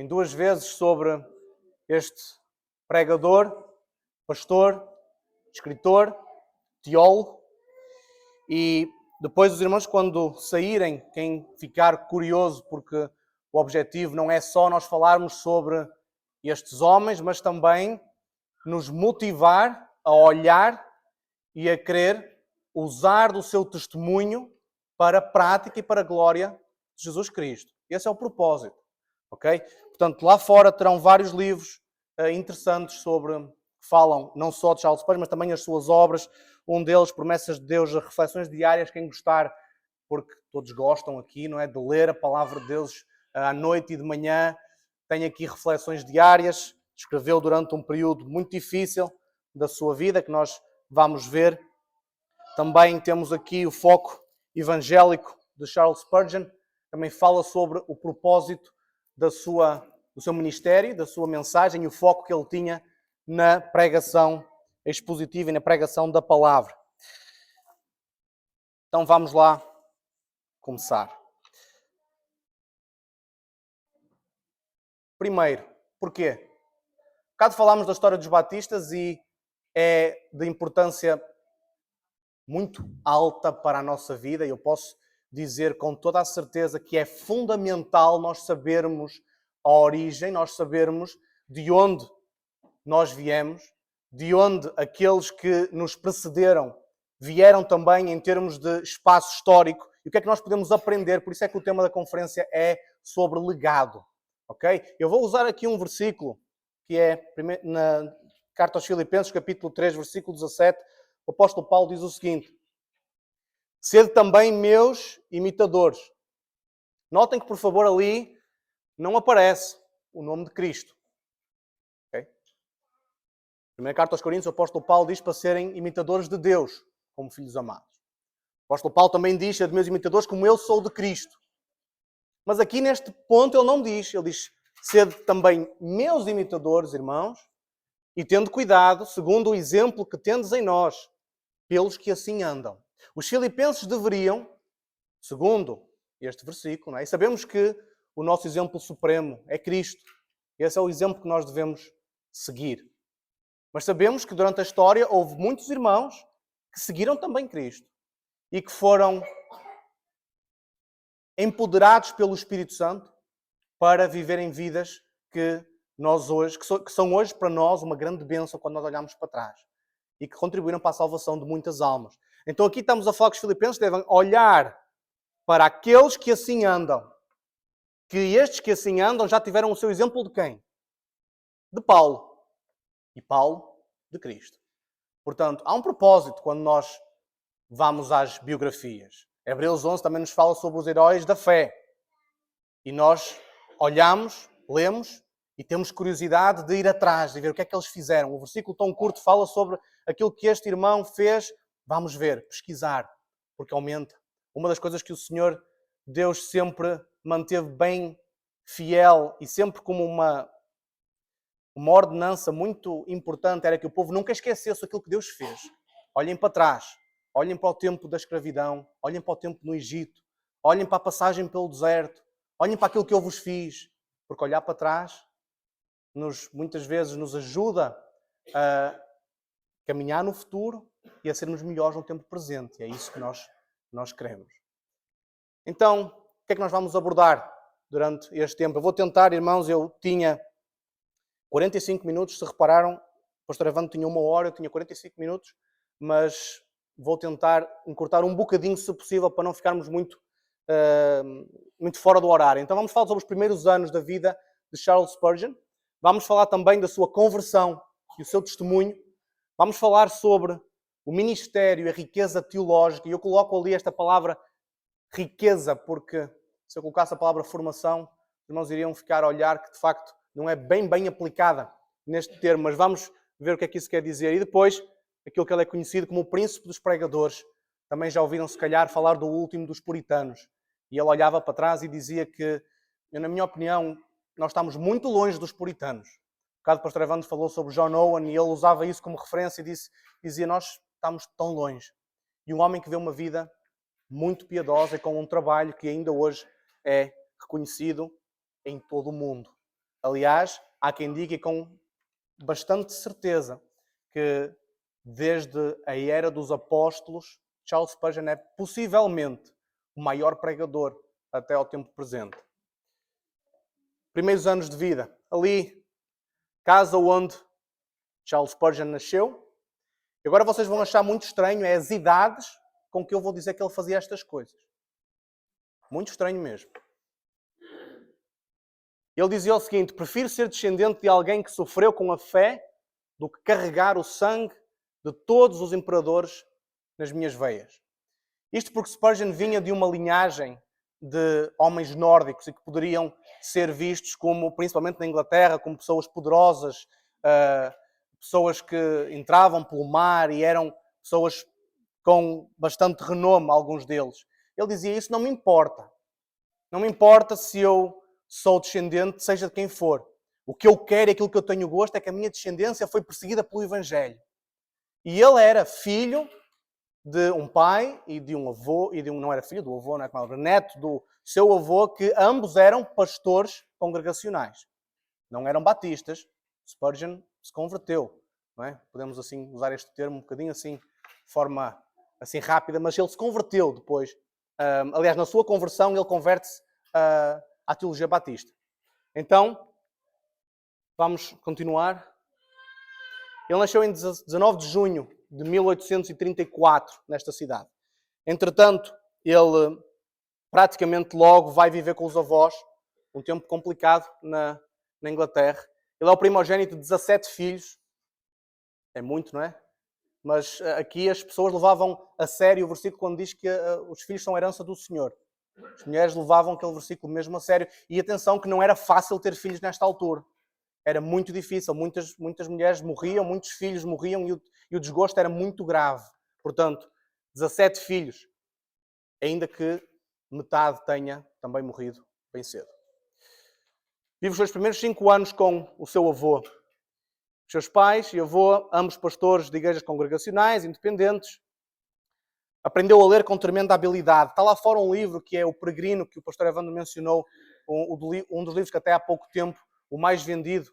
em duas vezes sobre este pregador, pastor, escritor, teólogo. E depois os irmãos, quando saírem, quem ficar curioso, porque o objetivo não é só nós falarmos sobre estes homens, mas também nos motivar a olhar e a querer usar do seu testemunho para a prática e para a glória de Jesus Cristo. Esse é o propósito. Ok? Portanto, lá fora terão vários livros interessantes sobre, que falam não só de Charles Spurgeon, mas também as suas obras. Um deles, Promessas de Deus, Reflexões Diárias. Quem gostar, porque todos gostam aqui, não é? De ler a palavra de Deus à noite e de manhã. Tem aqui reflexões diárias. Escreveu durante um período muito difícil da sua vida, que nós vamos ver. Também temos aqui o Foco Evangélico de Charles Spurgeon. Também fala sobre o propósito do seu ministério, da sua mensagem e o foco que ele tinha na pregação expositiva e na pregação da palavra. Então vamos lá começar. Primeiro, porquê? Um bocado falámos da história dos batistas e é de importância muito alta para a nossa vida, e eu posso dizer com toda a certeza que é fundamental nós sabermos a origem, nós sabermos de onde nós viemos, de onde aqueles que nos precederam vieram também em termos de espaço histórico e o que é que nós podemos aprender. Por isso é que o tema da conferência é sobre legado. Ok? Eu vou usar aqui um versículo que é na Carta aos Filipenses, capítulo 3, versículo 17. O apóstolo Paulo diz o seguinte: sede também meus imitadores. Notem que, por favor, ali não aparece o nome de Cristo. Okay? Primeira carta aos Coríntios, o apóstolo Paulo diz para serem imitadores de Deus, como filhos amados. O apóstolo Paulo também diz, sede meus imitadores, como eu sou de Cristo. Mas aqui neste ponto ele não diz. Ele diz, sede também meus imitadores, irmãos, e tendo cuidado, segundo o exemplo que tendes em nós, pelos que assim andam. Os filipenses deveriam, segundo este versículo, não é? E sabemos que o nosso exemplo supremo é Cristo. Esse é o exemplo que nós devemos seguir. Mas sabemos que durante a história houve muitos irmãos que seguiram também Cristo e que foram empoderados pelo Espírito Santo para viverem vidas que nós hoje, que são hoje para nós uma grande bênção quando nós olhamos para trás e que contribuíram para a salvação de muitas almas. Então aqui estamos a falar que os filipenses devem olhar para aqueles que assim andam. Que estes que assim andam já tiveram o seu exemplo de quem? De Paulo. E Paulo de Cristo. Portanto, há um propósito quando nós vamos às biografias. Hebreus 11 também nos fala sobre os heróis da fé. E nós olhamos, lemos e temos curiosidade de ir atrás, de ver o que é que eles fizeram. O versículo tão curto fala sobre aquilo que este irmão fez. Vamos ver, pesquisar, porque aumenta. Uma das coisas que o Senhor Deus sempre manteve bem fiel e sempre como uma ordenança muito importante era que o povo nunca esquecesse aquilo que Deus fez. Olhem para trás, olhem para o tempo da escravidão, olhem para o tempo no Egito, olhem para a passagem pelo deserto, olhem para aquilo que eu vos fiz, porque olhar para trás muitas vezes nos ajuda a caminhar no futuro e a sermos melhores no tempo presente. E é isso que nós queremos. Então, o que é que nós vamos abordar durante este tempo? Eu vou tentar, irmãos, eu tinha 45 minutos, se repararam, o pastor Evandro tinha 1 hora, eu tinha 45 minutos, mas vou tentar encurtar um bocadinho, se possível, para não ficarmos muito fora do horário. Então vamos falar sobre os primeiros anos da vida de Charles Spurgeon. Vamos falar também da sua conversão e o seu testemunho. Vamos falar sobre o ministério e a riqueza teológica. E eu coloco ali esta palavra riqueza, porque se eu colocasse a palavra formação, os irmãos iriam ficar a olhar que, de facto, não é bem aplicada neste termo. Mas vamos ver o que é que isso quer dizer. E depois, aquilo que ele é conhecido como o príncipe dos pregadores. Também já ouviram, se calhar, falar do último dos puritanos. E ele olhava para trás e dizia que, na minha opinião, nós estamos muito longe dos puritanos. Um bocado o pastor Evandro falou sobre John Owen e ele usava isso como referência e dizia, nós estamos tão longe. E um homem que vê uma vida muito piedosa e com um trabalho que ainda hoje é reconhecido em todo o mundo. Aliás, há quem diga com bastante certeza que desde a era dos apóstolos, Charles Spurgeon é possivelmente o maior pregador até ao tempo presente. Primeiros anos de vida. Ali, casa onde Charles Spurgeon nasceu. E agora vocês vão achar muito estranho as idades com que eu vou dizer que ele fazia estas coisas. Muito estranho mesmo. Ele dizia o seguinte: prefiro ser descendente de alguém que sofreu com a fé do que carregar o sangue de todos os imperadores nas minhas veias. Isto porque Spurgeon vinha de uma linhagem de homens nórdicos e que poderiam ser vistos como, principalmente na Inglaterra, como pessoas poderosas, pessoas que entravam pelo mar e eram pessoas com bastante renome, alguns deles. Ele dizia: isso não me importa. Não me importa se eu sou descendente, seja de quem for. O que eu quero e aquilo que eu tenho gosto é que a minha descendência foi perseguida pelo Evangelho. E ele era filho de um pai e de um avô, não era filho do avô, não é como neto do seu avô, que ambos eram pastores congregacionais. Não eram batistas. Spurgeon se converteu. Não é? Podemos assim usar este termo um bocadinho assim, de forma assim rápida, mas ele se converteu depois. Aliás, na sua conversão, ele converte-se à teologia batista. Então, vamos continuar. Ele nasceu em 19 de junho de 1834, nesta cidade. Entretanto, ele praticamente logo vai viver com os avós, um tempo complicado na Inglaterra. Ele é o primogênito de 17 filhos. É muito, não é? Mas aqui as pessoas levavam a sério o versículo quando diz que os filhos são herança do Senhor. As mulheres levavam aquele versículo mesmo a sério. E atenção que não era fácil ter filhos nesta altura. Era muito difícil. Muitas mulheres morriam, muitos filhos morriam e o desgosto era muito grave. Portanto, 17 filhos, ainda que metade tenha também morrido bem cedo. Vive os seus primeiros 5 anos com o seu avô. Os seus pais e avô, ambos pastores de igrejas congregacionais, independentes. Aprendeu a ler com tremenda habilidade. Está lá fora um livro que é O Peregrino, que o pastor Evandro mencionou, um dos livros que até há pouco tempo, o mais vendido,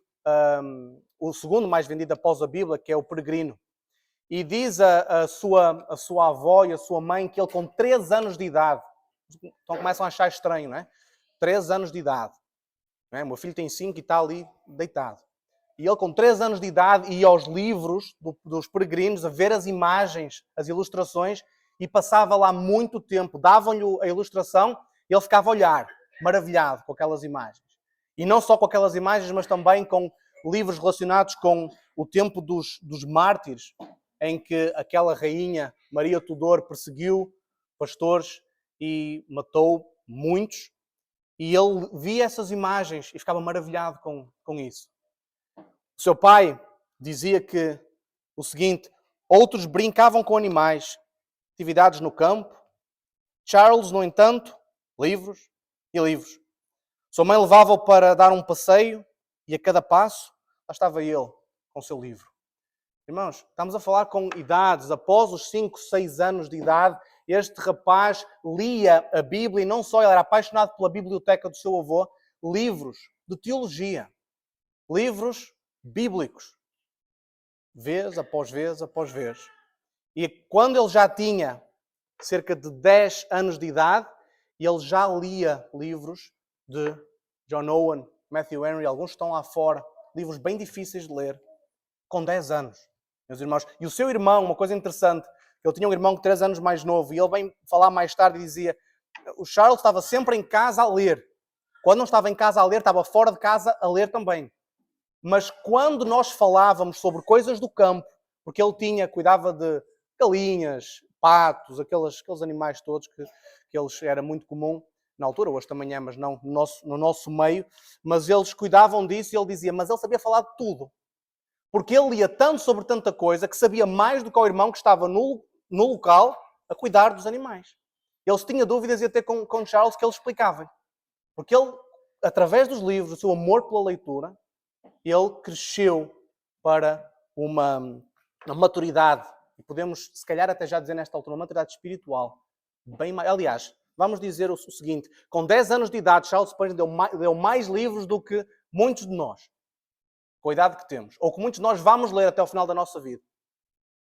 o segundo mais vendido após a Bíblia, que é O Peregrino. E diz a sua avó e a sua mãe que ele com 3 anos de idade, então começam a achar estranho, não é? 3 anos de idade. Não é? O meu filho tem 5 e está ali deitado. E ele com 3 anos de idade ia aos livros dos peregrinos a ver as imagens, as ilustrações, e passava lá muito tempo. Davam-lhe a ilustração e ele ficava a olhar, maravilhado com aquelas imagens. E não só com aquelas imagens, mas também com livros relacionados com o tempo dos mártires, em que aquela rainha Maria Tudor perseguiu pastores e matou muitos. E ele via essas imagens e ficava maravilhado com isso. O seu pai dizia que o seguinte: outros brincavam com animais, atividades no campo. Charles, no entanto, livros e livros. Sua mãe levava-o para dar um passeio e a cada passo lá estava ele com o seu livro. Irmãos, estamos a falar com idades. Após os 5, 6 anos de idade, este rapaz lia a Bíblia e não só, ele era apaixonado pela biblioteca do seu avô, livros de teologia, livros bíblicos, vez após vez após vez. E quando ele já tinha cerca de 10 anos de idade, ele já lia livros de John Owen, Matthew Henry, alguns estão lá fora, livros bem difíceis de ler, com 10 anos, meus irmãos. E o seu irmão, uma coisa interessante, ele tinha um irmão de 3 anos mais novo, e ele vem falar mais tarde e dizia: o Charles estava sempre em casa a ler. Quando não estava em casa a ler, estava fora de casa a ler também. Mas quando nós falávamos sobre coisas do campo, porque ele cuidava de galinhas, patos, aqueles animais todos que eles era muito comum na altura, hoje também é, mas não no nosso meio, mas eles cuidavam disso e ele dizia, mas ele sabia falar de tudo. Porque ele lia tanto sobre tanta coisa que sabia mais do que o irmão que estava no local a cuidar dos animais. Ele, se tinha dúvidas, ia ter com Charles que ele explicava. Porque ele, através dos livros, o seu amor pela leitura, ele cresceu para uma maturidade, e podemos, se calhar, até já dizer nesta altura, uma maturidade espiritual. Bem mais, aliás, vamos dizer o seguinte, com 10 anos de idade, Charles Spurgeon deu mais livros do que muitos de nós, com a idade que temos, ou que muitos de nós vamos ler até ao final da nossa vida.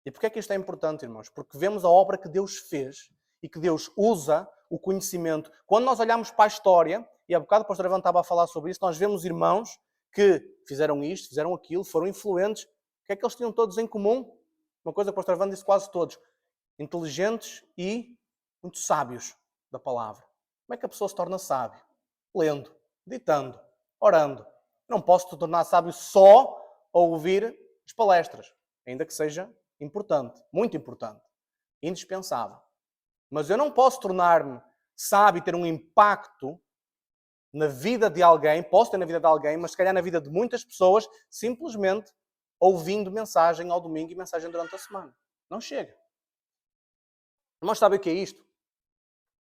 E porquê é que isto é importante, irmãos? Porque vemos a obra que Deus fez e que Deus usa o conhecimento. Quando nós olhamos para a história, e há bocado o pastor Evan estava a falar sobre isso, nós vemos irmãos que fizeram isto, fizeram aquilo, foram influentes. O que é que eles tinham todos em comum? Uma coisa que o pastor Evan disse quase todos. Inteligentes e muito sábios da palavra. Como é que a pessoa se torna sábio? Lendo, meditando, orando. Não posso te tornar sábio só a ouvir as palestras, ainda que seja importante, muito importante, indispensável. Mas eu não posso tornar-me sábio e ter um impacto na vida de alguém, posso ter na vida de alguém, mas se calhar na vida de muitas pessoas, simplesmente ouvindo mensagem ao domingo e mensagem durante a semana. Não chega. Irmãos, sabem o que é isto?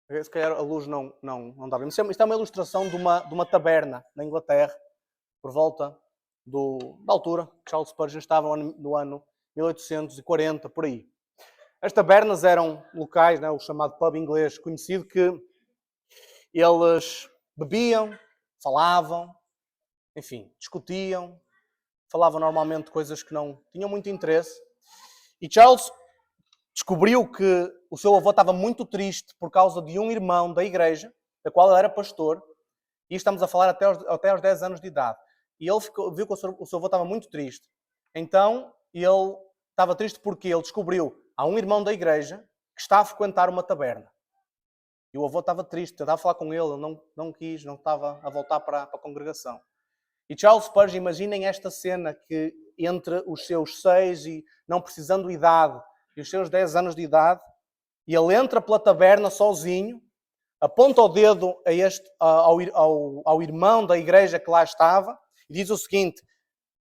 Se calhar a luz não dá bem. Isto é uma ilustração de uma taberna na Inglaterra, por volta da altura que Charles Spurgeon estava no ano 1840, por aí. As tabernas eram locais, né, o chamado pub inglês conhecido, que eles bebiam, falavam, enfim, discutiam, falavam normalmente de coisas que não tinham muito interesse. E Charles descobriu que o seu avô estava muito triste por causa de um irmão da igreja, da qual ele era pastor, e estamos a falar até aos 10 anos de idade. E ele viu que o seu avô estava muito triste. Então, ele estava triste porque ele descobriu há um irmão da igreja que está a frequentar uma taberna. E o avô estava triste, tentava falar com ele, não quis, não estava a voltar para a congregação. E Charles Spurgeon, imaginem esta cena que entre os seus 6 e não precisando de idade e os seus 10 anos de idade, e ele entra pela taberna sozinho, aponta o dedo ao irmão da igreja que lá estava e diz o seguinte,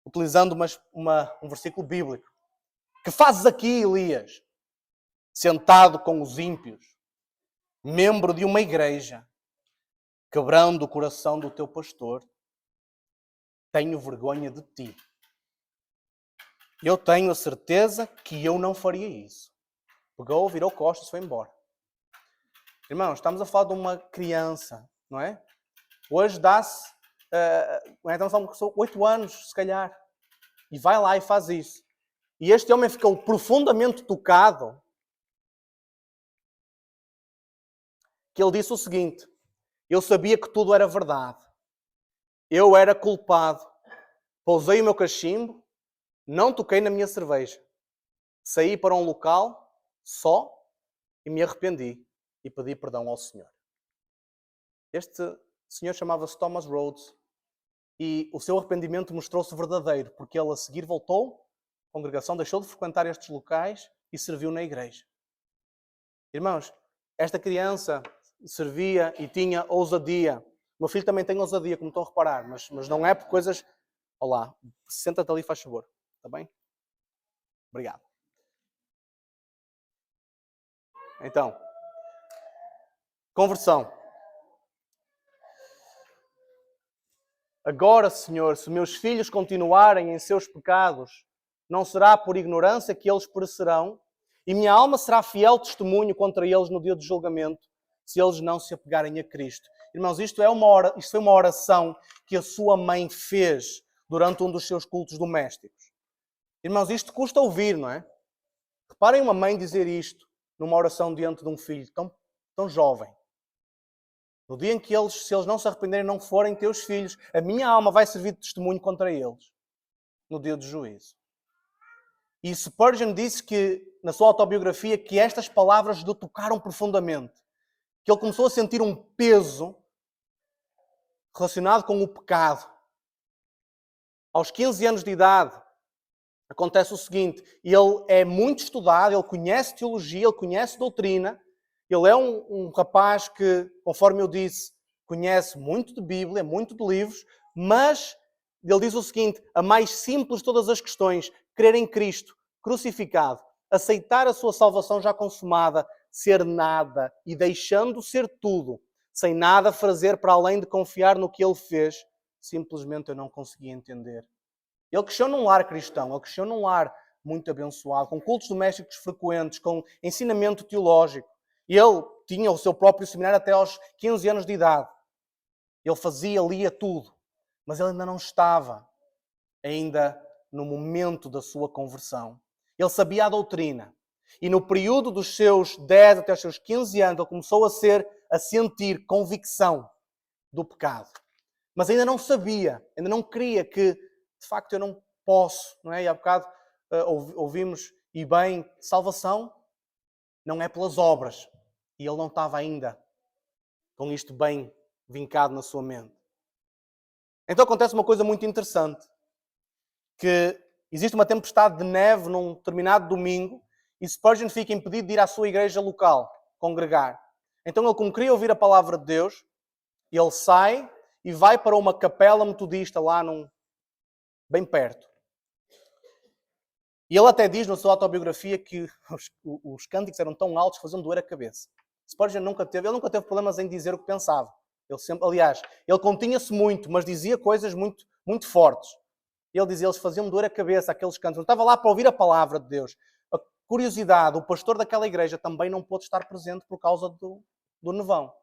utilizando um versículo bíblico: que fazes aqui, Elias, sentado com os ímpios, membro de uma igreja, quebrando o coração do teu pastor? Tenho vergonha de ti. Eu tenho a certeza que eu não faria isso. Pegou, virou costas e foi embora. Irmãos, estamos a falar de uma criança, não é? Hoje dá-se, estamos a falar de uma pessoa 8 anos, se calhar, e vai lá e faz isso. E este homem ficou profundamente tocado, que ele disse o seguinte: eu sabia que tudo era verdade. Eu era culpado. Pousei o meu cachimbo, não toquei na minha cerveja. Saí para um local só e me arrependi e pedi perdão ao Senhor. Este senhor chamava-se Thomas Rhodes e o seu arrependimento mostrou-se verdadeiro, porque ele a seguir voltou, a congregação deixou de frequentar estes locais e serviu na igreja. Irmãos, esta criança servia e tinha ousadia. O meu filho também tem ousadia, como estão a reparar, mas não é por coisas... Olá, senta-te ali, faz favor. Está bem? Obrigado. Então, conversão. Agora, Senhor, se meus filhos continuarem em seus pecados, não será por ignorância que eles perecerão, e minha alma será fiel testemunho contra eles no dia do julgamento, se eles não se apegarem a Cristo. Irmãos, isto foi uma oração que a sua mãe fez durante um dos seus cultos domésticos. Irmãos, isto custa ouvir, não é? Reparem uma mãe dizer isto numa oração diante de um filho tão jovem. No dia em que se eles não se arrependerem, não forem teus filhos, a minha alma vai servir de testemunho contra eles no dia do juízo. E Spurgeon disse que, na sua autobiografia, que estas palavras lhe tocaram profundamente. Que ele começou a sentir um peso relacionado com o pecado. Aos 15 anos de idade, acontece o seguinte: ele é muito estudado, ele conhece teologia, ele conhece doutrina, ele é um rapaz que, conforme eu disse, conhece muito de Bíblia, muito de livros, mas ele diz o seguinte: a mais simples de todas as questões, crer em Cristo, crucificado, aceitar a sua salvação já consumada, ser nada e deixando ser tudo, sem nada fazer para além de confiar no que ele fez, simplesmente eu não conseguia entender. Ele cresceu num lar cristão, ele cresceu num lar muito abençoado, com cultos domésticos frequentes, com ensinamento teológico. Ele tinha o seu próprio seminário até aos 15 anos de idade. Ele fazia, lia tudo. Mas ele ainda não estava ainda no momento da sua conversão. Ele sabia a doutrina. E no período dos seus 10 até os seus 15 anos, ele começou a sentir convicção do pecado. Mas ainda não sabia, ainda não queria que, de facto, eu não posso, não é? E há bocado ouvimos, e bem, salvação não é pelas obras. E ele não estava ainda com isto bem vincado na sua mente. Então acontece uma coisa muito interessante, que existe uma tempestade de neve num determinado domingo e Spurgeon fica impedido de ir à sua igreja local, congregar. Então ele, como queria ouvir a palavra de Deus, ele sai e vai para uma capela metodista lá bem perto. E ele até diz na sua autobiografia que os cânticos eram tão altos que faziam doer a cabeça. Spurgeon nunca teve problemas em dizer o que pensava. Ele continha-se muito, mas dizia coisas muito, muito fortes. Ele dizia, eles faziam doer a cabeça, aqueles cânticos. Eu estava lá para ouvir a palavra de Deus. A curiosidade, o pastor daquela igreja também não pôde estar presente por causa do nevão.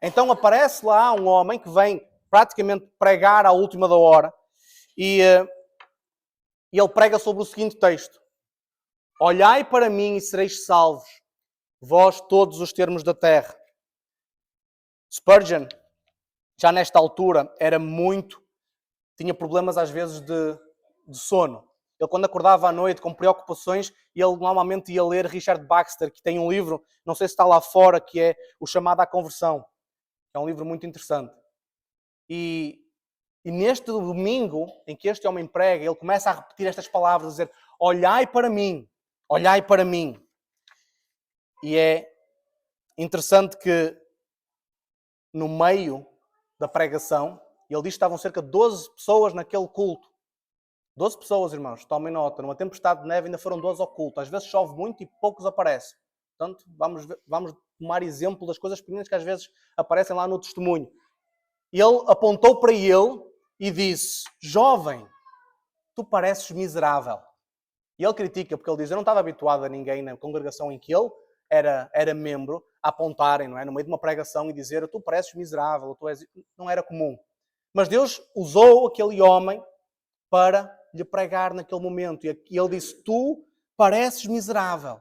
Então aparece lá um homem que vem praticamente pregar à última da hora e ele prega sobre o seguinte texto: olhai para mim e sereis salvos, vós todos os termos da terra. Spurgeon, já nesta altura, tinha problemas às vezes de sono. Ele, quando acordava à noite com preocupações, ele normalmente ia ler Richard Baxter, que tem um livro, não sei se está lá fora, que é O Chamado à Conversão. É um livro muito interessante. E neste domingo, em que este homem prega, ele começa a repetir estas palavras, a dizer, olhai para mim, olhai para mim. E é interessante que, no meio da pregação, ele diz que estavam cerca de 12 pessoas naquele culto. 12 pessoas, irmãos, tomem nota. Numa tempestade de neve ainda foram 12 ao culto. Às vezes chove muito e poucos aparecem. Portanto, vamos tomar exemplo das coisas pequenas que às vezes aparecem lá no testemunho. Ele apontou para ele e disse, jovem, tu pareces miserável. E ele critica, porque ele diz, eu não estava habituado a ninguém na congregação em que ele era membro a apontarem, não é? No meio de uma pregação e dizer, tu pareces miserável, não era comum. Mas Deus usou aquele homem para lhe pregar naquele momento. E ele disse, tu pareces miserável.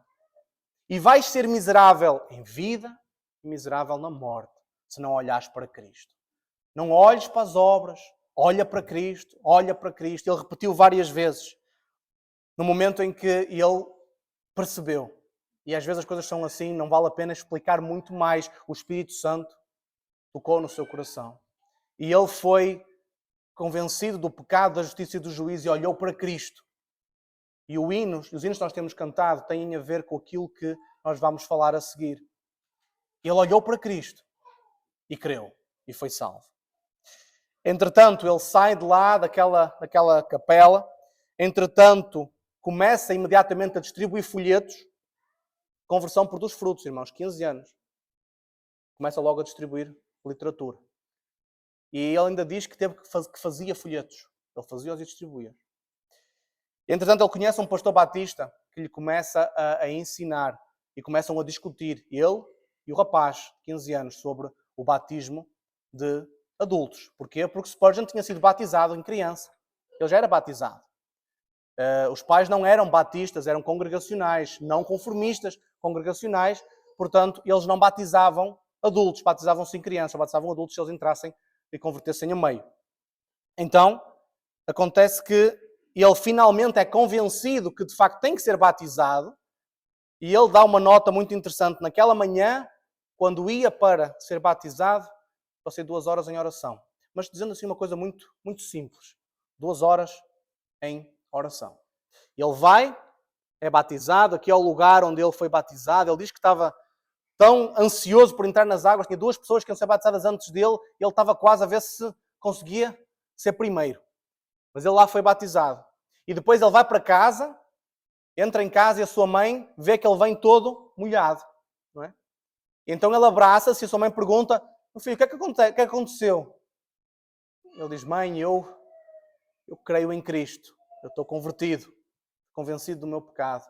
E vais ser miserável em vida e miserável na morte, se não olhares para Cristo. Não olhes para as obras, olha para Cristo, olha para Cristo. Ele repetiu várias vezes, no momento em que ele percebeu. E às vezes as coisas são assim, não vale a pena explicar muito mais. O Espírito Santo tocou no seu coração. E ele foi convencido do pecado, da justiça e do juízo e olhou para Cristo. E os hinos que nós temos cantado têm a ver com aquilo que nós vamos falar a seguir. Ele olhou para Cristo e creu e foi salvo. Entretanto, ele sai de lá, daquela capela. Entretanto, começa imediatamente a distribuir folhetos. Conversão produz frutos, irmãos, 15 anos. Começa logo a distribuir literatura. E ele ainda diz que fazia folhetos. Ele fazia-os e distribuía. Entretanto, ele conhece um pastor batista que lhe começa a ensinar e começam a discutir, ele e o rapaz de 15 anos, sobre o batismo de adultos. Porquê? Porque Spurgeon tinha sido batizado em criança. Ele já era batizado. Os pais não eram batistas, eram congregacionais, não conformistas, congregacionais. Portanto, eles não batizavam adultos, batizavam-se em crianças, batizavam adultos se eles entrassem e convertessem a meio. Então, acontece que ele finalmente é convencido que de facto tem que ser batizado e ele dá uma nota muito interessante. Naquela manhã, quando ia para ser batizado, passei 2 horas em oração. Mas dizendo assim uma coisa muito, muito simples. 2 horas em oração. Ele vai, é batizado, aqui é o lugar onde ele foi batizado. Ele diz que estava tão ansioso por entrar nas águas, tinha 2 pessoas que iam ser batizadas antes dele, e ele estava quase a ver se conseguia ser primeiro. Mas ele lá foi batizado. E depois ele vai para casa, entra em casa e a sua mãe vê que ele vem todo molhado. Não é? Então ele abraça-se e a sua mãe pergunta, filho, o que é que aconteceu? Ele diz, mãe, eu creio em Cristo. Eu estou convertido, convencido do meu pecado.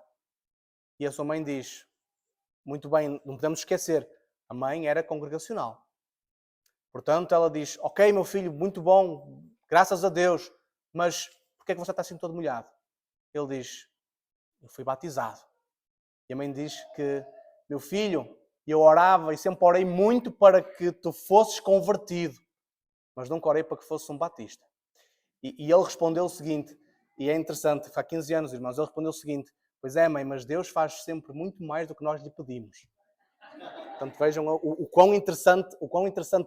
E a sua mãe diz, muito bem, não podemos esquecer, a mãe era congregacional. Portanto, ela diz, ok, meu filho, muito bom, graças a Deus, mas porquê é que você está assim todo molhado? Ele diz, eu fui batizado. E a mãe diz que, meu filho, eu orava e sempre orei muito para que tu fosses convertido, mas nunca orei para que fosses um batista. E ele respondeu o seguinte, e é interessante, há 15 anos, irmãos, ele respondeu o seguinte, pois é, mãe, mas Deus faz sempre muito mais do que nós lhe pedimos. Portanto, vejam o quão interessante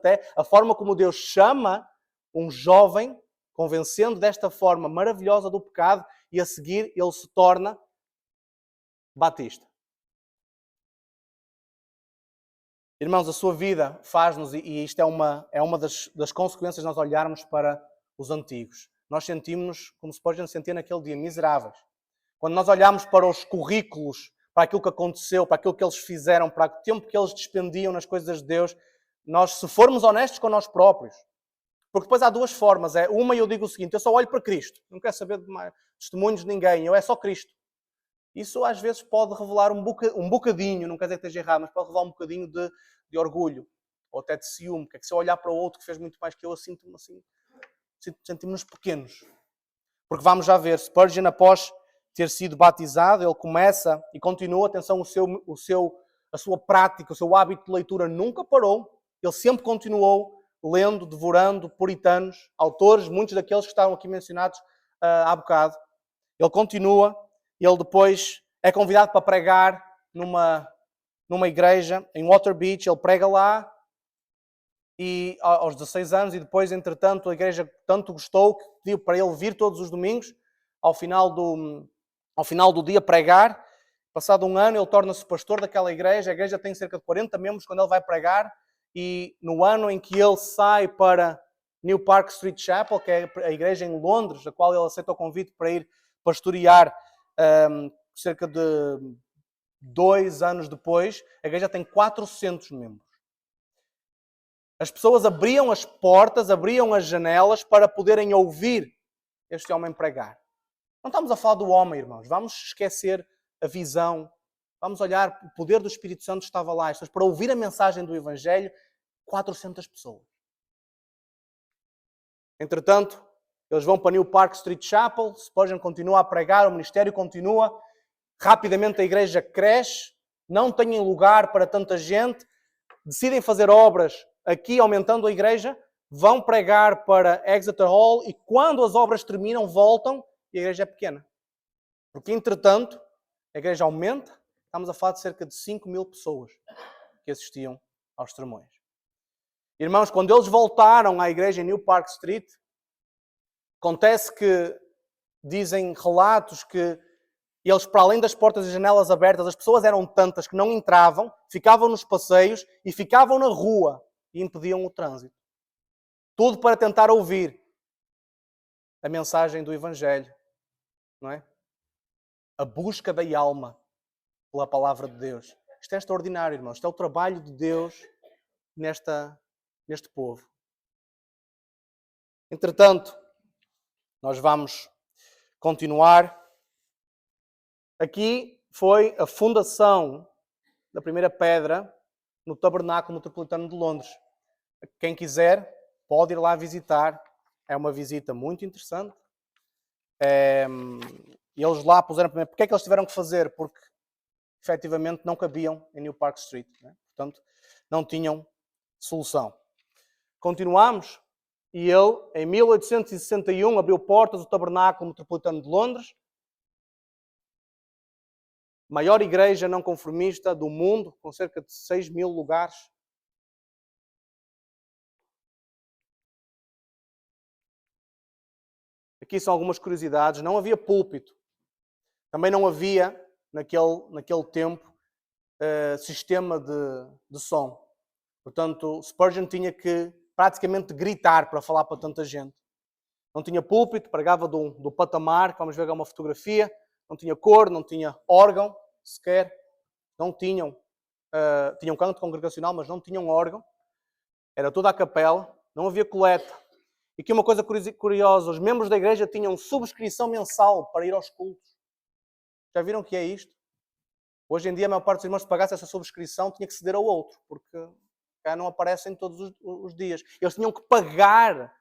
é a forma como Deus chama um jovem, convencendo desta forma maravilhosa do pecado, e a seguir ele se torna batista. Irmãos, a sua vida faz-nos, e isto é uma das consequências de nós olharmos para os antigos. Nós sentimos-nos, como Spurgeon sentia naquele dia, miseráveis. Quando nós olhamos para os currículos, para aquilo que aconteceu, para aquilo que eles fizeram, para o tempo que eles despendiam nas coisas de Deus, nós, se formos honestos com nós próprios, porque depois há duas formas. Uma, eu digo o seguinte, eu só olho para Cristo, não quero saber de mais testemunhos de ninguém, é só Cristo. Isso às vezes pode revelar um bocadinho, não quer dizer que esteja errado, mas pode revelar um bocadinho de orgulho, ou até de ciúme, que é que se eu olhar para o outro que fez muito mais que eu sinto-me assim, sentimos-nos pequenos. Porque vamos já ver, Spurgeon, após ter sido batizado, ele começa e continua, atenção, a sua prática, o seu hábito de leitura nunca parou, ele sempre continuou lendo, devorando puritanos, autores, muitos daqueles que estavam aqui mencionados há bocado. Ele continua, ele depois é convidado para pregar numa igreja em Water Beach, ele prega lá, e aos 16 anos, e depois, entretanto, a igreja tanto gostou que pediu para ele vir todos os domingos, ao final do dia pregar. Passado um ano, ele torna-se pastor daquela igreja. A igreja tem cerca de 40 membros quando ele vai pregar, e no ano em que ele sai para New Park Street Chapel, que é a igreja em Londres, a qual ele aceita o convite para ir pastorear cerca de 2 anos depois, a igreja tem 400 membros. As pessoas abriam as portas, abriam as janelas para poderem ouvir este homem pregar. Não estamos a falar do homem, irmãos. Vamos esquecer a visão. Vamos olhar, o poder do Espírito Santo estava lá. Para ouvir a mensagem do Evangelho, 400 pessoas. Entretanto, eles vão para New Park Street Chapel, Spurgeon continua a pregar, o ministério continua. Rapidamente a igreja cresce, não têm lugar para tanta gente, decidem fazer obras aqui, aumentando a igreja, vão pregar para Exeter Hall, e quando as obras terminam, voltam e a igreja é pequena. Porque, entretanto, a igreja aumenta, estamos a falar de cerca de 5.000 pessoas que assistiam aos sermões. Irmãos, quando eles voltaram à igreja em New Park Street, acontece que dizem relatos que eles, para além das portas e janelas abertas, as pessoas eram tantas que não entravam, ficavam nos passeios e ficavam na rua e impediam o trânsito. Tudo para tentar ouvir a mensagem do Evangelho, não é? A busca da alma pela palavra de Deus. Isto é extraordinário, irmãos. Isto é o trabalho de Deus neste povo. Entretanto, nós vamos continuar. Aqui foi a fundação da primeira pedra no Tabernáculo Metropolitano de Londres. Quem quiser pode ir lá visitar. É uma visita muito interessante. E eles lá puseram primeiro. Porque é que eles tiveram que fazer? Porque efetivamente não cabiam em New Park Street. Né? Portanto, não tinham solução. Continuamos. E ele, em 1861, abriu portas do Tabernáculo Metropolitano de Londres. Maior igreja não conformista do mundo, com cerca de 6.000 lugares. Aqui são algumas curiosidades. Não havia púlpito. Também não havia, naquele tempo, sistema de som. Portanto, Spurgeon tinha que praticamente gritar para falar para tanta gente. Não tinha púlpito, pregava do patamar, que vamos ver uma fotografia. Não tinha cor, não tinha órgão sequer. Não tinham canto congregacional, mas não tinham órgão. Era toda a capela. Não havia coleta. E aqui uma coisa curiosa, os membros da igreja tinham subscrição mensal para ir aos cultos. Já viram o que é isto? Hoje em dia, a maior parte dos irmãos, se pagasse essa subscrição, tinha que ceder ao outro, porque cá não aparecem todos os dias. Eles tinham que pagar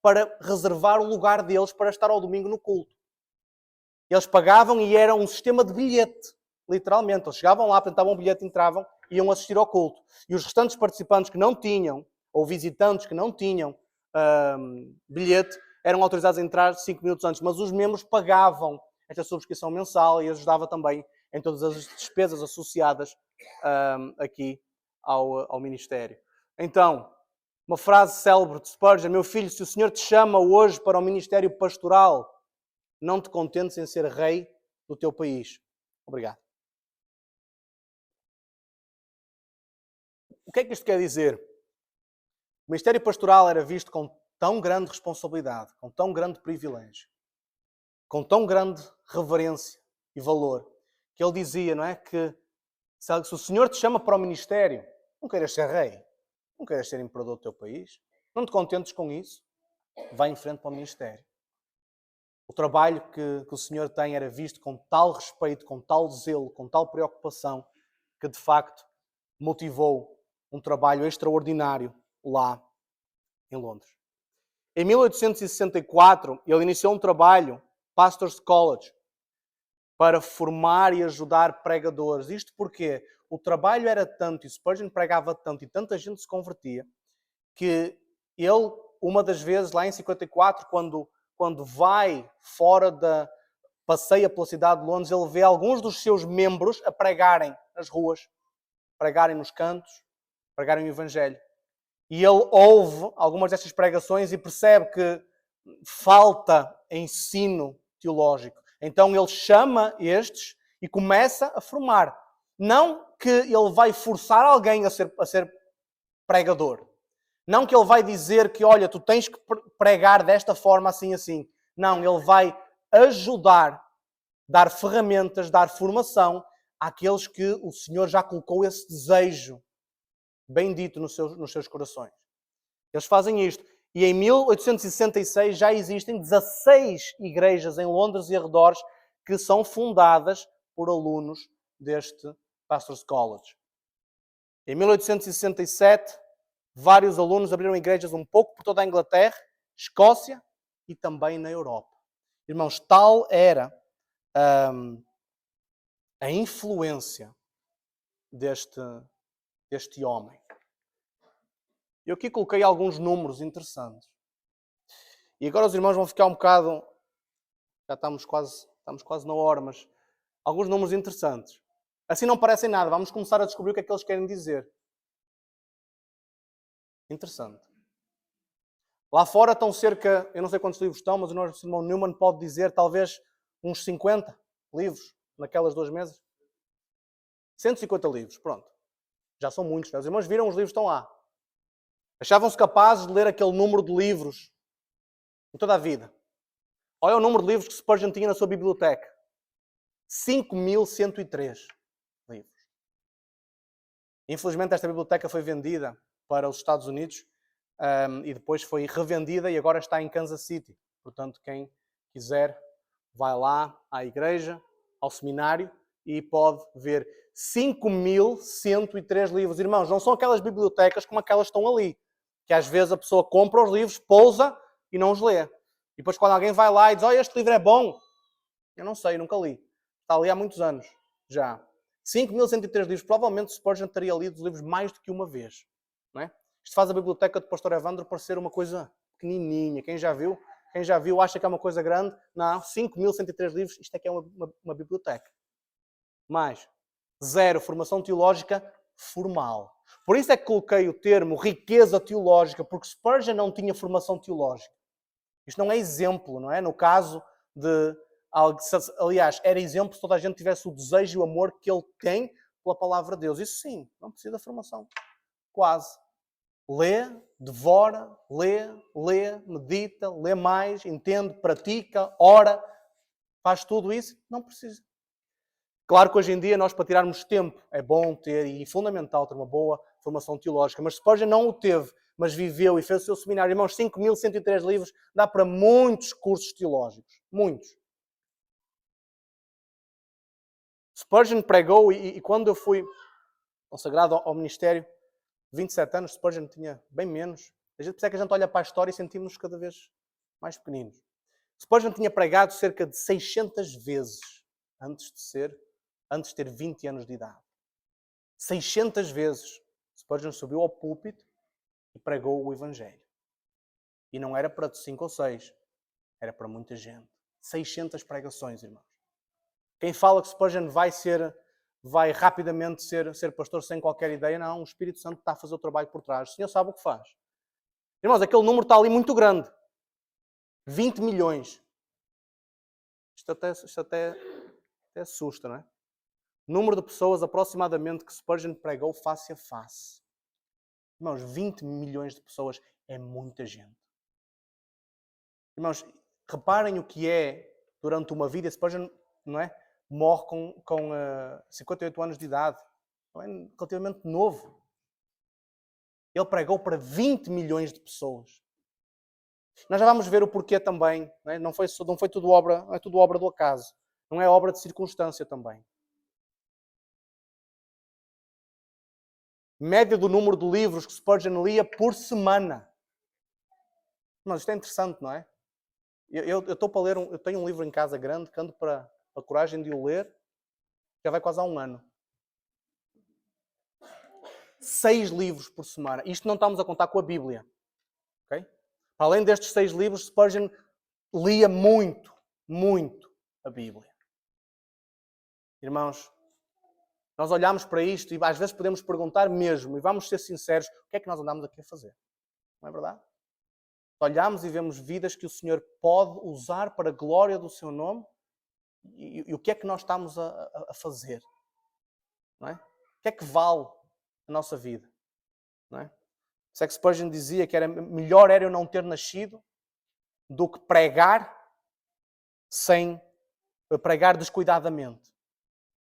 para reservar o lugar deles para estar ao domingo no culto. Eles pagavam e era um sistema de bilhete, literalmente. Eles chegavam lá, apresentavam um bilhete, entravam e iam assistir ao culto. E os restantes participantes que não tinham, ou visitantes que não tinham bilhete, eram autorizados a entrar 5 minutos antes. Mas os membros pagavam esta subscrição mensal e ajudava também em todas as despesas associadas aqui ao ministério. Então, uma frase célebre de Spurgeon: meu filho, se o Senhor te chama hoje para o ministério pastoral, não te contentes em ser rei do teu país. Obrigado. O que é que isto quer dizer? O ministério pastoral era visto com tão grande responsabilidade, com tão grande privilégio, com tão grande reverência e valor, que ele dizia, não é, que se o Senhor te chama para o ministério, não queiras ser rei, não queiras ser imperador do teu país, não te contentes com isso, vai em frente para o ministério. O trabalho que o Senhor tem era visto com tal respeito, com tal zelo, com tal preocupação, que de facto motivou um trabalho extraordinário lá em Londres. Em 1864, ele iniciou um trabalho, Pastors College, para formar e ajudar pregadores. Isto porque o trabalho era tanto, e Spurgeon pregava tanto, e tanta gente se convertia, que ele, uma das vezes, lá em 54, quando vai fora passeia pela cidade de Londres, ele vê alguns dos seus membros a pregarem nas ruas, pregarem nos cantos, pregarem o Evangelho. E ele ouve algumas destas pregações e percebe que falta ensino teológico. Então ele chama estes e começa a formar. Não que ele vai forçar alguém a ser pregador. Não que ele vai dizer que, olha, tu tens que pregar desta forma, assim, assim. Não, ele vai ajudar, dar ferramentas, dar formação àqueles que o Senhor já colocou esse desejo bendito nos seus corações. Eles fazem isto. E em 1866 já existem 16 igrejas em Londres e arredores que são fundadas por alunos deste Pastors College. Em 1867, vários alunos abriram igrejas um pouco por toda a Inglaterra, Escócia e também na Europa. Irmãos, tal era a influência deste homem. Eu aqui coloquei alguns números interessantes. E agora os irmãos vão ficar um bocado... Já estamos quase na hora, mas alguns números interessantes. Assim não parecem nada. Vamos começar a descobrir o que é que eles querem dizer. Interessante. Lá fora estão cerca... Eu não sei quantos livros estão, mas o nosso irmão Newman pode dizer talvez uns 50 livros naquelas 2 mesas. 150 livros, pronto. Já são muitos. Os irmãos viram, os livros estão lá. Achavam-se capazes de ler aquele número de livros em toda a vida. Olha o número de livros que Spurgeon tinha na sua biblioteca. 5.103 livros. Infelizmente esta biblioteca foi vendida para os Estados Unidos e depois foi revendida e agora está em Kansas City. Portanto, quem quiser vai lá à igreja, ao seminário e pode ver 5.103 livros. Irmãos, não são aquelas bibliotecas como aquelas que estão ali. Que às vezes a pessoa compra os livros, pousa e não os lê. E depois quando alguém vai lá e diz, olha, este livro é bom. Eu não sei, nunca li. Está ali há muitos anos, já. 5.103 livros. Provavelmente Spurgeon teria lido os livros mais do que uma vez. Não é? Isto faz a biblioteca do pastor Evandro parecer uma coisa pequenininha. Quem já viu acha que é uma coisa grande. Não, 5.103 livros, isto é que é uma biblioteca. Mais, 0 formação teológica formal. Por isso é que coloquei o termo riqueza teológica, porque Spurgeon não tinha formação teológica. Isto não é exemplo, não é? No caso de... Aliás, era exemplo se toda a gente tivesse o desejo e o amor que ele tem pela palavra de Deus. Isso sim, não precisa de formação. Quase. Lê, devora, lê, medita, lê mais, entende, pratica, ora. Faz tudo isso? Não precisa. Claro que hoje em dia nós, para tirarmos tempo, é bom ter e fundamental ter uma boa formação teológica. Mas Spurgeon não o teve, mas viveu e fez o seu seminário. Irmãos, 5.103 livros dá para muitos cursos teológicos. Muitos. Spurgeon pregou, e quando eu fui consagrado ao ministério, 27 anos, Spurgeon tinha bem menos. A gente pensa que a gente olha para a história e sentimos-nos cada vez mais pequeninos. Spurgeon tinha pregado cerca de 600 vezes antes de ter 20 anos de idade. 600 vezes Spurgeon subiu ao púlpito e pregou o Evangelho. E não era para 5 ou 6, era para muita gente. 600 pregações, irmãos. Quem fala que Spurgeon vai rapidamente ser pastor sem qualquer ideia, não. O Espírito Santo está a fazer o trabalho por trás. O Senhor sabe o que faz. Irmãos, aquele número está ali muito grande. 20 milhões. Isto até assusta, não é? Número de pessoas aproximadamente que Spurgeon pregou face a face. Irmãos, 20 milhões de pessoas é muita gente. Irmãos, reparem o que é durante uma vida. Spurgeon, não é? Morre com 58 anos de idade. Não é relativamente novo. Ele pregou para 20 milhões de pessoas. Nós já vamos ver o porquê também. Não é? Não foi tudo obra do acaso. Não é obra de circunstância também. Média do número de livros que Spurgeon lia por semana. Mas isto é interessante, não é? Eu estou para ler, eu tenho um livro em casa grande, que ando para a coragem de o ler, já vai quase há um ano. 6 livros por semana. Isto não estamos a contar com a Bíblia. Okay? Além destes 6 livros, Spurgeon lia muito a Bíblia. Irmãos, nós olhamos para isto e às vezes podemos perguntar mesmo, e vamos ser sinceros, o que é que nós andamos aqui a fazer? Não é verdade? Olhamos e vemos vidas que o Senhor pode usar para a glória do seu nome, e o que é que nós estamos a fazer? Não é? O que é que vale a nossa vida? Não é? Isso é que Spurgeon dizia que melhor era eu não ter nascido do que pregar descuidadamente.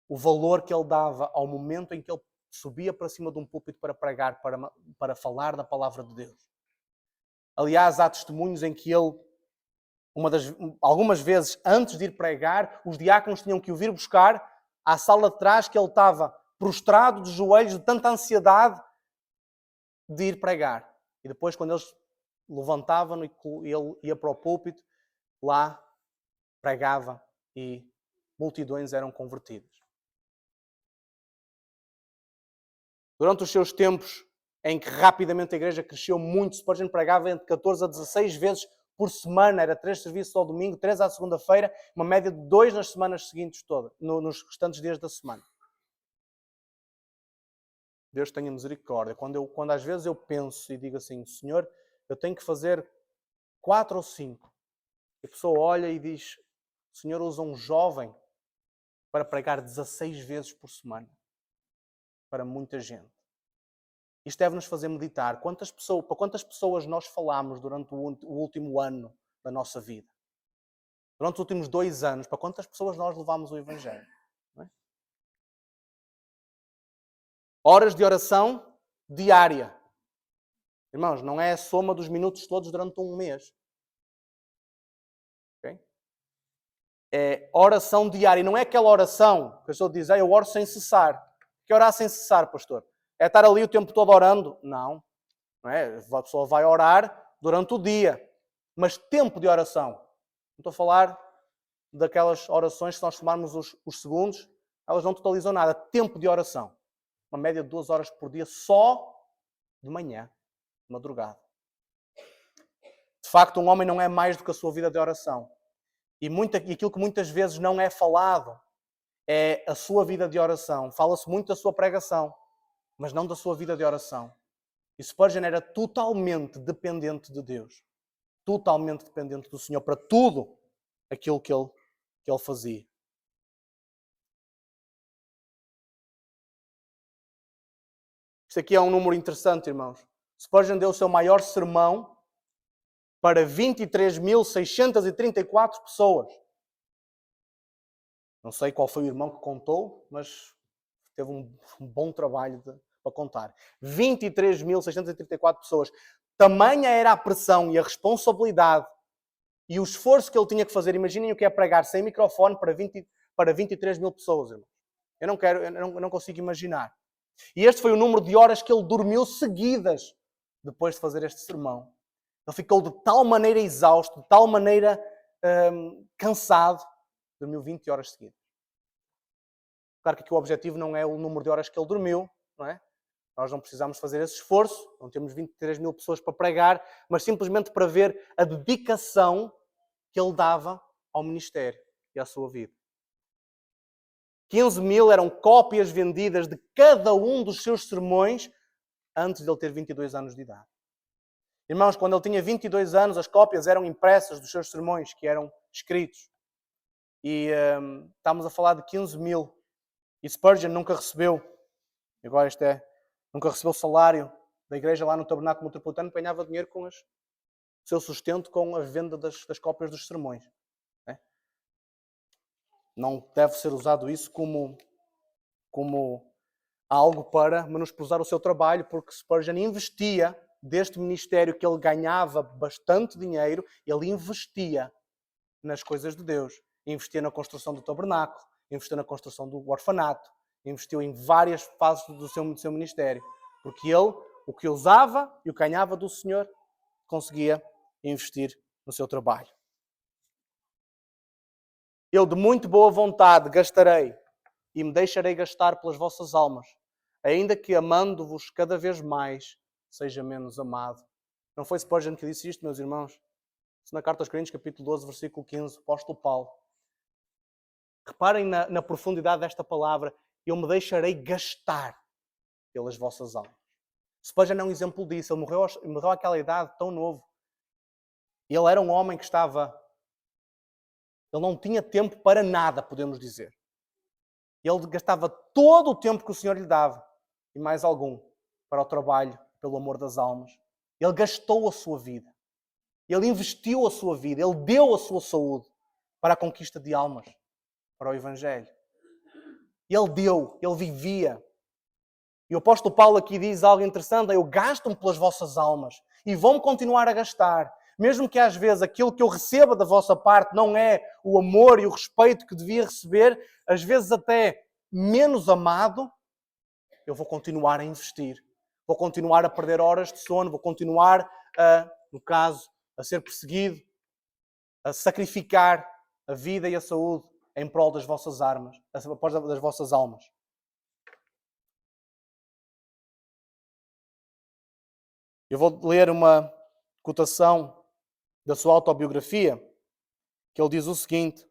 O valor que ele dava ao momento em que ele subia para cima de um púlpito para pregar, para falar da palavra de Deus. Aliás, há testemunhos em que ele, algumas vezes antes de ir pregar, os diáconos tinham que o vir buscar à sala de trás, que ele estava prostrado de joelhos de tanta ansiedade de ir pregar. E depois, quando eles levantavam e ele ia para o púlpito, lá pregava e multidões eram convertidas. Durante os seus tempos em que rapidamente a igreja cresceu muito, Spurgeon pregava entre 14 a 16 vezes por semana, era 3 serviços ao domingo, 3 à segunda-feira, uma média de 2 nas semanas seguintes todas, nos restantes dias da semana. Deus tenha misericórdia. Quando às vezes eu penso e digo assim, Senhor, eu tenho que fazer 4 ou 5. A pessoa olha e diz, o Senhor usa um jovem para pregar 16 vezes por semana. Para muita gente. Isto deve-nos fazer meditar. Para quantas pessoas nós falamos durante o último ano da nossa vida? Durante os últimos 2 anos, para quantas pessoas nós levamos o Evangelho? Não é? Horas de oração diária. Irmãos, não é a soma dos minutos todos durante um mês. Okay? É oração diária. E não é aquela oração que a pessoa diz, eu oro sem cessar. Que orar sem cessar, pastor? É estar ali o tempo todo orando? Não. Não é? A pessoa vai orar durante o dia. Mas tempo de oração. Não estou a falar daquelas orações que se nós somarmos os segundos, elas não totalizam nada. Tempo de oração. Uma média de 2 horas por dia só de manhã, de madrugada. De facto, um homem não é mais do que a sua vida de oração. E aquilo que muitas vezes não é falado é a sua vida de oração. Fala-se muito da sua pregação, mas não da sua vida de oração. E Spurgeon era totalmente dependente de Deus. Totalmente dependente do Senhor para tudo aquilo que ele fazia. Isto aqui é um número interessante, irmãos. Spurgeon deu o seu maior sermão para 23.634 pessoas. Não sei qual foi o irmão que contou, mas teve um bom trabalho para contar. 23.634 pessoas. Tamanha era a pressão e a responsabilidade e o esforço que ele tinha que fazer. Imaginem o que é pregar sem microfone para 23 mil pessoas, irmão. Eu não consigo imaginar. E este foi o número de horas que ele dormiu seguidas depois de fazer este sermão. Ele ficou de tal maneira exausto, de tal maneira cansado, dormiu 20 horas seguidas. Claro que aqui o objetivo não é o número de horas que ele dormiu, não é? Nós não precisamos fazer esse esforço, não temos 23 mil pessoas para pregar, mas simplesmente para ver a dedicação que ele dava ao ministério e à sua vida. 15 mil eram cópias vendidas de cada um dos seus sermões antes de ele ter 22 anos de idade. Irmãos, quando ele tinha 22 anos, as cópias eram impressas dos seus sermões, que eram escritos. E estamos a falar de 15 mil. E Spurgeon nunca recebeu, agora nunca recebeu salário da igreja lá no Tabernáculo Metropolitano, ganhava dinheiro com o seu sustento com a venda das cópias dos sermões. Não deve ser usado isso como algo para menosprezar o seu trabalho, porque Spurgeon investia deste ministério que ele ganhava bastante dinheiro, ele investia nas coisas de Deus. Investia na construção do tabernáculo, investiu na construção do orfanato, investiu em várias fases do seu ministério. Porque ele, o que usava e o que ganhava do Senhor, conseguia investir no seu trabalho. Eu de muito boa vontade gastarei e me deixarei gastar pelas vossas almas, ainda que amando-vos cada vez mais, seja menos amado. Não foi Spurgeon que disse isto, meus irmãos? Isso na Carta aos Coríntios, capítulo 12, versículo 15, apóstolo Paulo. Reparem na profundidade desta palavra. Eu me deixarei gastar pelas vossas almas. Spurgeon é um exemplo disso. Ele morreu àquela idade, tão novo. Ele era um homem que ele não tinha tempo para nada, podemos dizer. Ele gastava todo o tempo que o Senhor lhe dava, e mais algum, para o trabalho, pelo amor das almas. Ele gastou a sua vida. Ele investiu a sua vida. Ele deu a sua saúde para a conquista de almas, para o Evangelho. Ele vivia. E o apóstolo Paulo aqui diz algo interessante: eu gasto-me pelas vossas almas e vou-me continuar a gastar. Mesmo que às vezes aquilo que eu receba da vossa parte não é o amor e o respeito que devia receber, às vezes até menos amado, eu vou continuar a investir. Vou continuar a perder horas de sono, vou continuar no caso, a ser perseguido, a sacrificar a vida e a saúde em prol das vossas almas. Eu vou ler uma cotação da sua autobiografia, que ele diz o seguinte: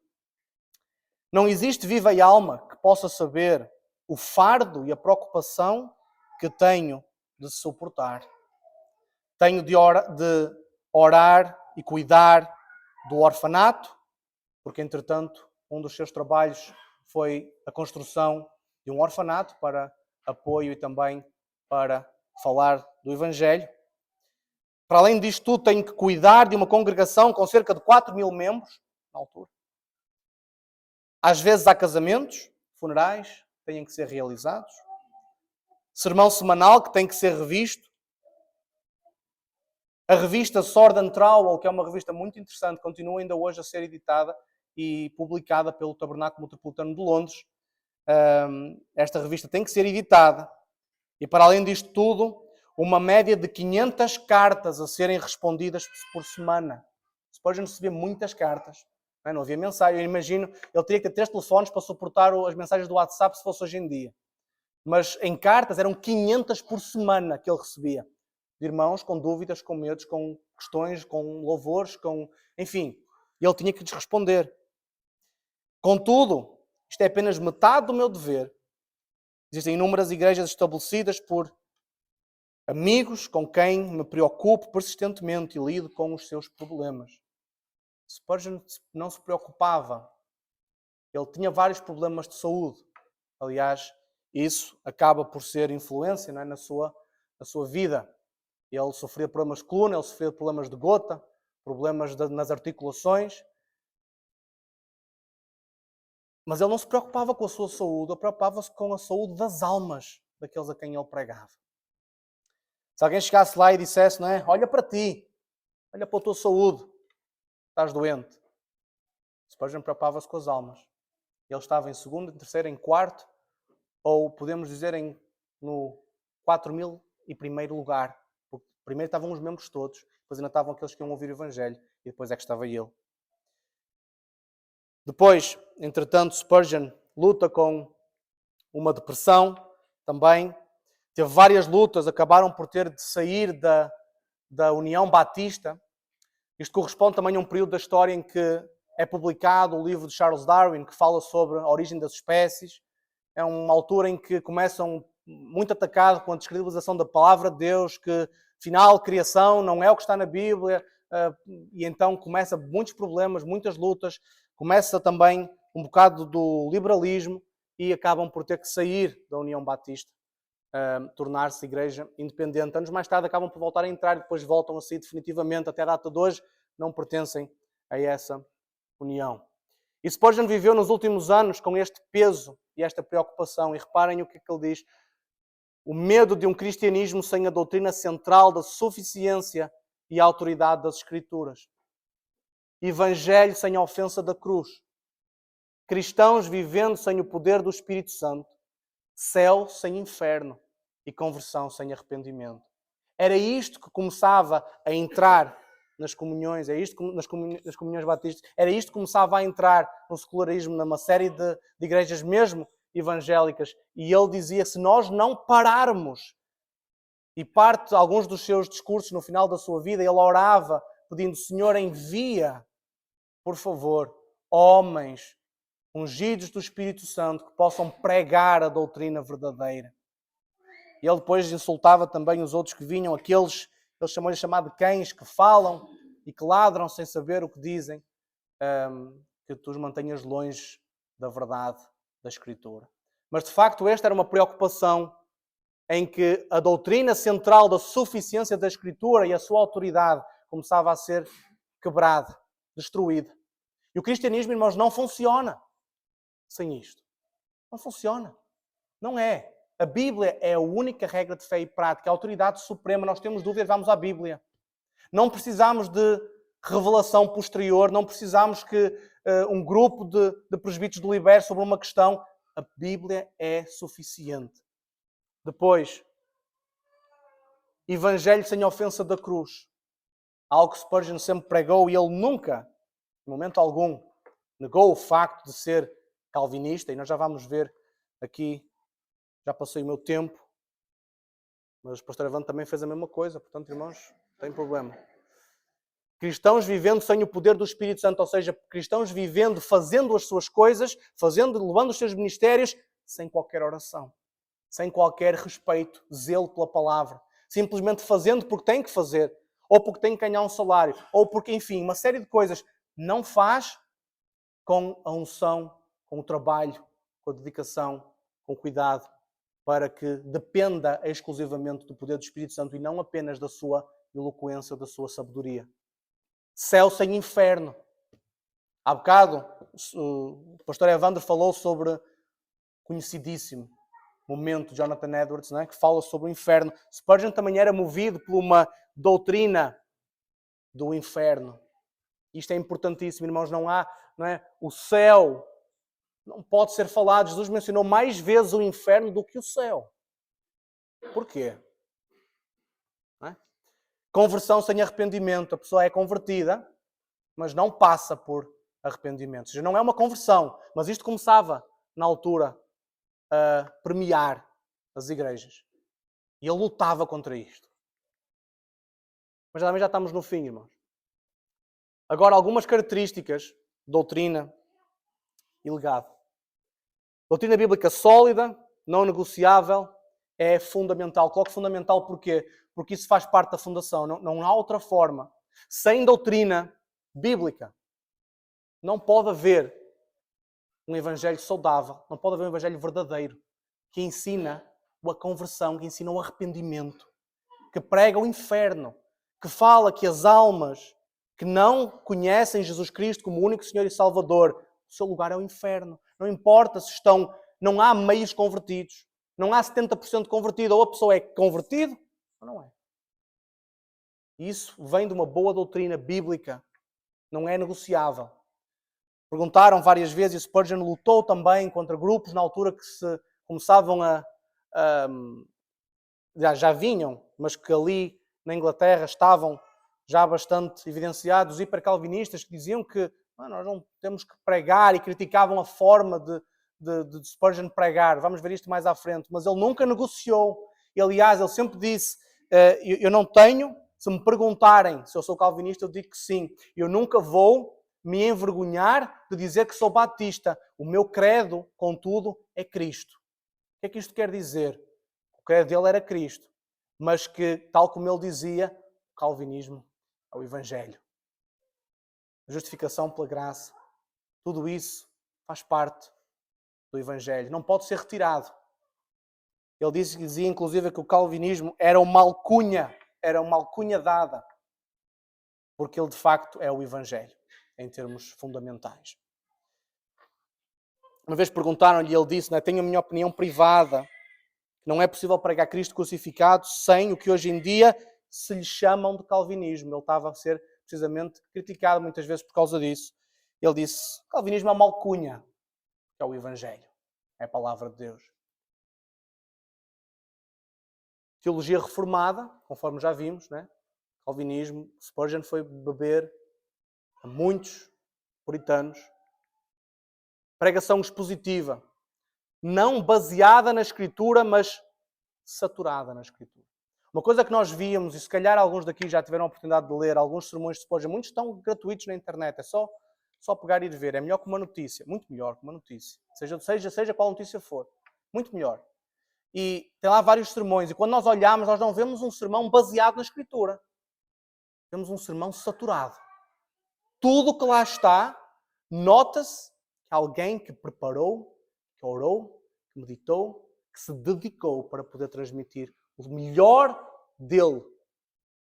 não existe viva alma que possa saber o fardo e a preocupação que tenho de suportar. Tenho de orar e cuidar do orfanato, porque, entretanto, um dos seus trabalhos foi a construção de um orfanato para apoio e também para falar do Evangelho. Para além disto tudo, tenho que cuidar de uma congregação com cerca de 4 mil membros, na altura. Às vezes há casamentos, funerais, que têm que ser realizados. Sermão semanal, que tem que ser revisto. A revista Sword and Trowel, que é uma revista muito interessante, continua ainda hoje a ser editada e publicada pelo Tabernáculo Metropolitano de Londres. Esta revista tem que ser editada. E para além disto tudo, uma média de 500 cartas a serem respondidas por semana. Spurgeon recebia muitas cartas. Não havia mensagem. Eu imagino, ele teria que ter 3 telefones para suportar as mensagens do WhatsApp se fosse hoje em dia. Mas em cartas eram 500 por semana que ele recebia. De irmãos com dúvidas, com medos, com questões, com louvores, enfim. E ele tinha que lhes responder. Contudo, isto é apenas metade do meu dever. Existem inúmeras igrejas estabelecidas por amigos com quem me preocupo persistentemente e lido com os seus problemas. Spurgeon não se preocupava. Ele tinha vários problemas de saúde. Aliás, isso acaba por ser influência, não é, na sua vida. Ele sofria problemas de coluna, ele sofria problemas de gota, problemas nas articulações. Mas ele não se preocupava com a sua saúde, ele preocupava-se com a saúde das almas daqueles a quem ele pregava. Se alguém chegasse lá e dissesse, não é? Olha para ti, olha para a tua saúde, estás doente. Spurgeon preocupava-se com as almas. Ele estava em segundo, em terceiro, em quarto ou podemos dizer no 4001º lugar. Porque primeiro estavam os membros todos, depois ainda estavam aqueles que iam ouvir o Evangelho, e depois é que estava ele. Depois, entretanto, Spurgeon luta com uma depressão também. Teve várias lutas, acabaram por ter de sair da União Batista. Isto corresponde também a um período da história em que é publicado o livro de Charles Darwin, que fala sobre a origem das espécies. É uma altura em que começam muito atacado com a descredibilização da palavra de Deus, que afinal, criação não é o que está na Bíblia, e então começa muitos problemas, muitas lutas, começa também um bocado do liberalismo e acabam por ter que sair da União Batista, tornar-se igreja independente. Anos mais tarde acabam por voltar a entrar e depois voltam a sair definitivamente. Até a data de hoje não pertencem a essa união. E Spurgeon viveu nos últimos anos com este peso e esta preocupação. E reparem o que é que ele diz. O medo de um cristianismo sem a doutrina central da suficiência e autoridade das Escrituras. Evangelho sem a ofensa da cruz. Cristãos vivendo sem o poder do Espírito Santo. Céu sem inferno e conversão sem arrependimento. Era isto que começava a entrar nas comunhões, nas comunhões batistas, era isto que começava a entrar no secularismo, numa série de igrejas mesmo evangélicas. E ele dizia, se nós não pararmos, e alguns dos seus discursos no final da sua vida, ele orava pedindo, Senhor, envia, por favor, homens ungidos do Espírito Santo que possam pregar a doutrina verdadeira. E ele depois insultava também os outros que vinham, aqueles, ele chamou-lhe chamado de cães, que falam e que ladram sem saber o que dizem, que tu os mantenhas longe da verdade da Escritura. Mas de facto esta era uma preocupação em que a doutrina central da suficiência da Escritura e a sua autoridade começava a ser quebrada, destruída. E o cristianismo, irmãos, não funciona sem isto. Não funciona. Não é. A Bíblia é a única regra de fé e prática, a autoridade suprema. Nós temos dúvidas, vamos à Bíblia. Não precisamos de revelação posterior, não precisamos que um grupo de presbíteros delibere sobre uma questão. A Bíblia é suficiente. Depois, Evangelho sem ofensa da cruz. Algo que Spurgeon sempre pregou e ele nunca, em momento algum, negou o facto de ser calvinista, e nós já vamos ver aqui, já passei o meu tempo, mas o pastor Evandro também fez a mesma coisa, portanto, irmãos, não tem problema. Cristãos vivendo sem o poder do Espírito Santo, ou seja, cristãos vivendo, fazendo as suas coisas, levando os seus ministérios, sem qualquer oração, sem qualquer respeito, zelo pela palavra, simplesmente fazendo porque tem que fazer, ou porque tem que ganhar um salário, ou porque, enfim, uma série de coisas. Não faz com a unção, com o trabalho, com a dedicação, com o cuidado, para que dependa exclusivamente do poder do Espírito Santo e não apenas da sua eloquência, da sua sabedoria. Céu sem inferno. Há bocado, o pastor Evandro falou sobre conhecidíssimo momento de Jonathan Edwards, não é? Que fala sobre o inferno. Spurgeon também era movido por uma doutrina do inferno. Isto é importantíssimo, irmãos. Não é? O céu não pode ser falado. Jesus mencionou mais vezes o inferno do que o céu. Porquê? Não é? Conversão sem arrependimento. A pessoa é convertida, mas não passa por arrependimento. Ou seja, não é uma conversão. Mas isto começava, na altura, a permear as igrejas. E ele lutava contra isto. Mas também já estamos no fim, irmãos. Agora, algumas características de doutrina e legado. Doutrina bíblica sólida, não negociável, é fundamental. Coloco fundamental porquê? Porque isso faz parte da fundação. Não há outra forma. Sem doutrina bíblica, não pode haver um evangelho saudável, não pode haver um evangelho verdadeiro, que ensina a conversão, que ensina o arrependimento, que prega o inferno, que fala que as almas que não conhecem Jesus Cristo como único Senhor e Salvador, o seu lugar é o inferno. Não importa se não há meios convertidos, não há 70% convertido, ou a pessoa é convertida ou não é. Isso vem de uma boa doutrina bíblica, não é negociável. Perguntaram várias vezes, e Spurgeon lutou também contra grupos na altura que se começavam já vinham, mas que ali na Inglaterra estavam já bastante evidenciados, hipercalvinistas, que diziam que nós não temos que pregar e criticavam a forma de Spurgeon pregar. Vamos ver isto mais à frente. Mas ele nunca negociou. Aliás, ele sempre disse, eu não tenho, se me perguntarem se eu sou calvinista, eu digo que sim. Eu nunca vou me envergonhar de dizer que sou batista. O meu credo, contudo, é Cristo. O que é que isto quer dizer? O credo dele era Cristo. Mas que, tal como ele dizia, o calvinismo é o Evangelho. A justificação pela graça. Tudo isso faz parte do Evangelho. Não pode ser retirado. Ele dizia, inclusive, que o calvinismo era uma alcunha dada. Porque ele, de facto, é o Evangelho, em termos fundamentais. Uma vez perguntaram-lhe, ele disse, tenho a minha opinião privada, não é possível pregar Cristo crucificado sem o que hoje em dia se lhe chamam de calvinismo. Ele estava a ser, precisamente, criticado muitas vezes por causa disso. Ele disse, calvinismo é uma alcunha, que é o Evangelho, é a palavra de Deus. Teologia reformada, conforme já vimos, calvinismo, Spurgeon foi beber a muitos puritanos. Pregação expositiva, não baseada na Escritura, mas saturada na Escritura. Uma coisa que nós víamos, e se calhar alguns daqui já tiveram a oportunidade de ler, alguns sermões de Spurgeon, muitos estão gratuitos na internet, é só pegar e ir ver. É melhor que uma notícia, muito melhor que uma notícia. Seja qual notícia for, muito melhor. E tem lá vários sermões, e quando nós olhamos, nós não vemos um sermão baseado na Escritura. Vemos um sermão saturado. Tudo o que lá está, nota-se que alguém que preparou, que orou, que meditou, que se dedicou para poder transmitir o melhor dele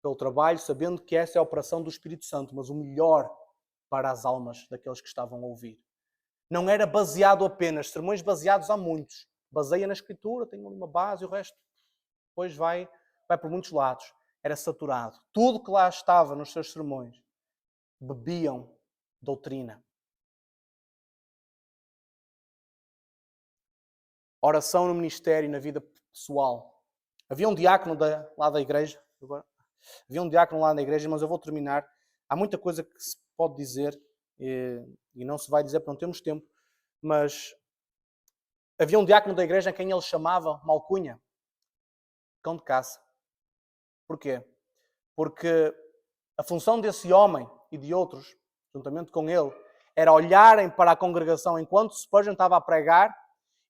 pelo trabalho, sabendo que essa é a operação do Espírito Santo, mas o melhor para as almas daqueles que estavam a ouvir. Não era baseado apenas, sermões baseados há muitos. Baseia na Escritura, tem uma base e o resto depois vai por muitos lados. Era saturado. Tudo que lá estava nos seus sermões bebiam doutrina. Oração no ministério e na vida pessoal. Havia um diácono lá da igreja, mas eu vou terminar. Há muita coisa que se pode dizer e não se vai dizer porque não temos tempo, mas havia um diácono da igreja a quem ele chamava Malcunha, cão de caça. Porquê? Porque a função desse homem e de outros, juntamente com ele, era olharem para a congregação enquanto Spurgeon estava a pregar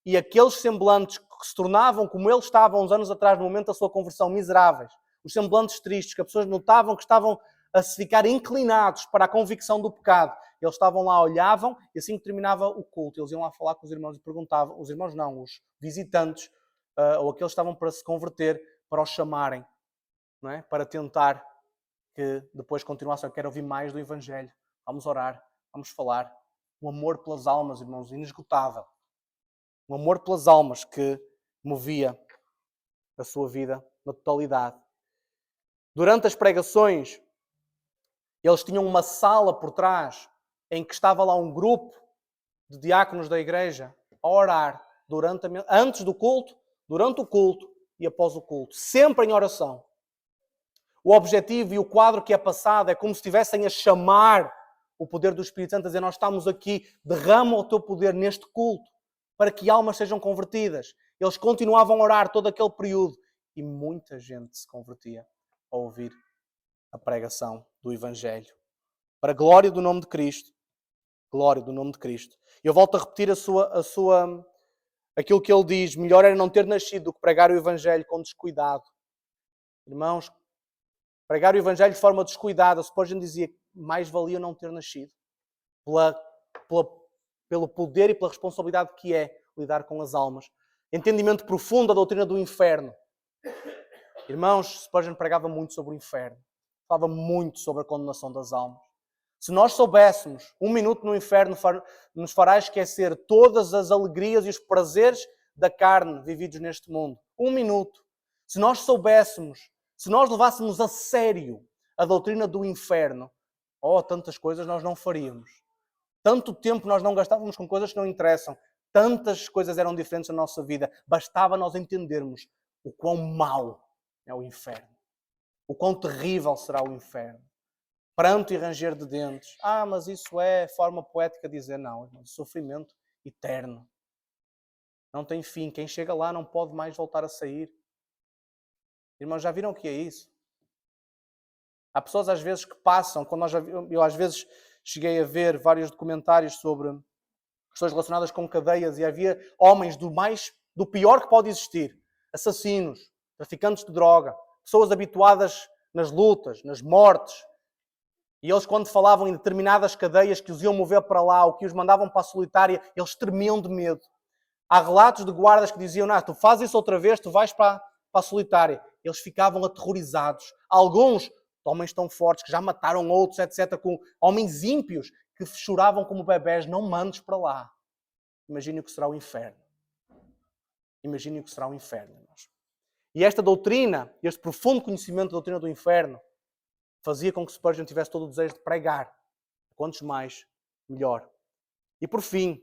e aqueles semblantes que se tornavam como ele estava uns anos atrás, no momento da sua conversão, miseráveis, os semblantes tristes, que as pessoas notavam que estavam a se ficar inclinados para a convicção do pecado. Eles estavam lá, olhavam, e assim que terminava o culto, eles iam lá falar com os irmãos e perguntavam, os irmãos não, os visitantes, ou aqueles que estavam para se converter, para os chamarem, não é? Para tentar que depois continuassem, eu quero ouvir mais do Evangelho. Vamos orar, vamos falar. Um amor pelas almas, irmãos, inesgotável. Um amor pelas almas que movia a sua vida na totalidade. Durante as pregações, eles tinham uma sala por trás em que estava lá um grupo de diáconos da igreja a orar antes do culto, durante o culto e após o culto. Sempre em oração. O objetivo e o quadro que é passado é como se estivessem a chamar o poder do Espírito Santo, a dizer, nós estamos aqui, derrama o teu poder neste culto, para que almas sejam convertidas. Eles continuavam a orar todo aquele período e muita gente se convertia a ouvir a pregação do Evangelho. Para a glória do nome de Cristo. Glória do nome de Cristo. Eu volto a repetir aquilo que ele diz, melhor era não ter nascido do que pregar o Evangelho com descuidado. Irmãos, pregar o Evangelho de forma descuidada, Spurgeon dizia que mais valia não ter nascido. Pelo poder e pela responsabilidade que é lidar com as almas. Entendimento profundo da doutrina do inferno. Irmãos, Spurgeon pregava muito sobre o inferno. Falava muito sobre a condenação das almas. Se nós soubéssemos, 1 minuto no inferno nos fará esquecer todas as alegrias e os prazeres da carne vividos neste mundo. 1 minuto. Se nós soubéssemos, se nós levássemos a sério a doutrina do inferno, tantas coisas nós não faríamos. Tanto tempo nós não gastávamos com coisas que não interessam. tantas coisas eram diferentes na nossa vida. Bastava nós entendermos o quão mau é o inferno. O quão terrível será o inferno. Pranto e ranger de dentes. Mas isso é forma poética de dizer não. É sofrimento eterno. Não tem fim. Quem chega lá não pode mais voltar a sair. Irmãos, já viram o que é isso? Há pessoas às vezes que passam, eu às vezes cheguei a ver vários documentários sobre questões relacionadas com cadeias e havia homens do pior que pode existir. Assassinos, traficantes de droga, pessoas habituadas nas lutas, nas mortes. E eles, quando falavam em determinadas cadeias que os iam mover para lá ou que os mandavam para a solitária, eles tremiam de medo. Há relatos de guardas que diziam, tu fazes isso outra vez, tu vais para a solitária. Eles ficavam aterrorizados. Alguns, homens tão fortes, que já mataram outros, etc., com homens ímpios, que choravam como bebés, não mandes para lá. Imagine o que será o inferno. Imagine o que será o inferno, irmãos. E esta doutrina, este profundo conhecimento da doutrina do inferno, fazia com que Spurgeon tivesse todo o desejo de pregar. Quantos mais, melhor. E por fim,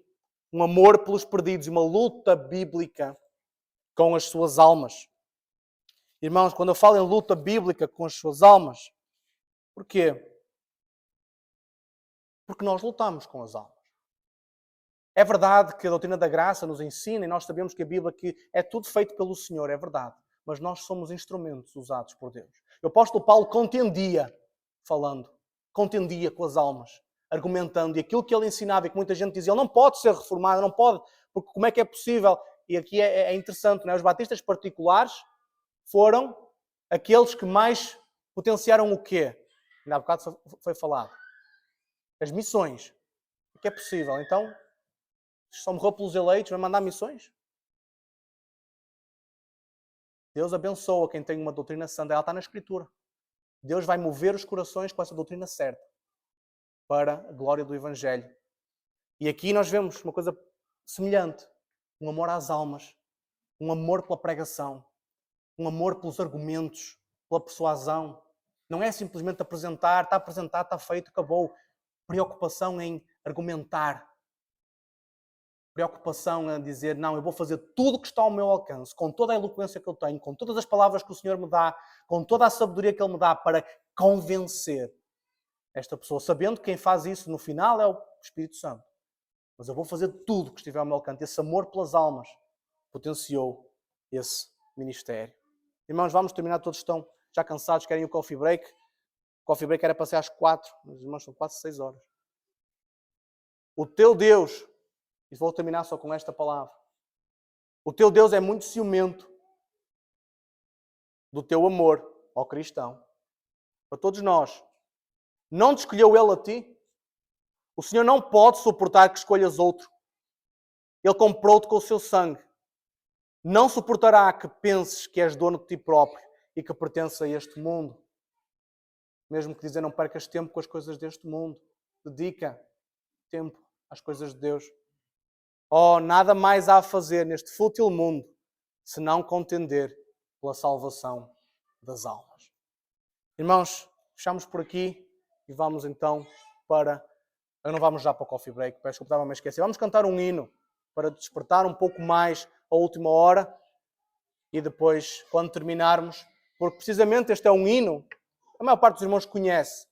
um amor pelos perdidos e uma luta bíblica com as suas almas. Irmãos, quando eu falo em luta bíblica com as suas almas, porquê? Porque nós lutamos com as almas. É verdade que a doutrina da graça nos ensina e nós sabemos que a Bíblia que é tudo feito pelo Senhor, é verdade. Mas nós somos instrumentos usados por Deus. O apóstolo Paulo contendia com as almas, argumentando. E aquilo que ele ensinava e que muita gente dizia, ele não pode ser reformado, não pode, porque como é que é possível? E aqui é interessante, não é? Os batistas particulares foram aqueles que mais potenciaram o quê? Ainda há bocado foi falado. As missões. O que é possível? Então, só morreu pelos eleitos, vai mandar missões? Deus abençoa quem tem uma doutrina santa. Ela está na Escritura. Deus vai mover os corações com essa doutrina certa para a glória do Evangelho. E aqui nós vemos uma coisa semelhante. Um amor às almas. Um amor pela pregação. Um amor pelos argumentos. Pela persuasão. Não é simplesmente apresentar, está apresentado, está feito, acabou. Preocupação em argumentar. Preocupação em dizer, não, eu vou fazer tudo o que está ao meu alcance, com toda a eloquência que eu tenho, com todas as palavras que o Senhor me dá, com toda a sabedoria que Ele me dá para convencer esta pessoa, sabendo que quem faz isso no final é o Espírito Santo. Mas eu vou fazer tudo o que estiver ao meu alcance. Esse amor pelas almas potenciou esse ministério. Irmãos, vamos terminar, todos estão já cansados, querem o coffee break. O coffee break era para ser às 4, mas irmãos, são quase 6 horas. O teu Deus, e vou terminar só com esta palavra, o teu Deus é muito ciumento do teu amor ao cristão. Para todos nós. Não te escolheu Ele a ti? O Senhor não pode suportar que escolhas outro. Ele comprou-te com o seu sangue. Não suportará que penses que és dono de ti próprio e que pertences a este mundo. Mesmo que dizer não percas tempo com as coisas deste mundo. Dedica tempo às coisas de Deus. Nada mais há a fazer neste fútil mundo senão contender pela salvação das almas. Irmãos, fechamos por aqui e vamos então para... Não vamos já para o coffee break, peço que eu estava a me esquecer. Vamos cantar um hino para despertar um pouco mais a última hora e depois, quando terminarmos, porque precisamente este é um hino, a maior parte dos irmãos conhece,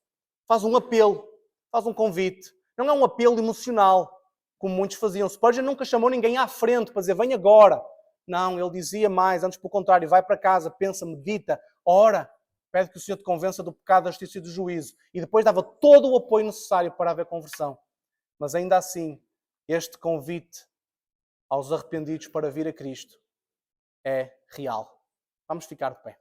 faz um apelo, faz um convite. Não é um apelo emocional, como muitos faziam. Spurgeon nunca chamou ninguém à frente para dizer, vem agora. Não, ele dizia mais, antes pelo contrário, vai para casa, pensa, medita, ora, pede que o Senhor te convença do pecado, da justiça e do juízo. E depois dava todo o apoio necessário para haver conversão. Mas ainda assim, este convite aos arrependidos para vir a Cristo é real. Vamos ficar de pé.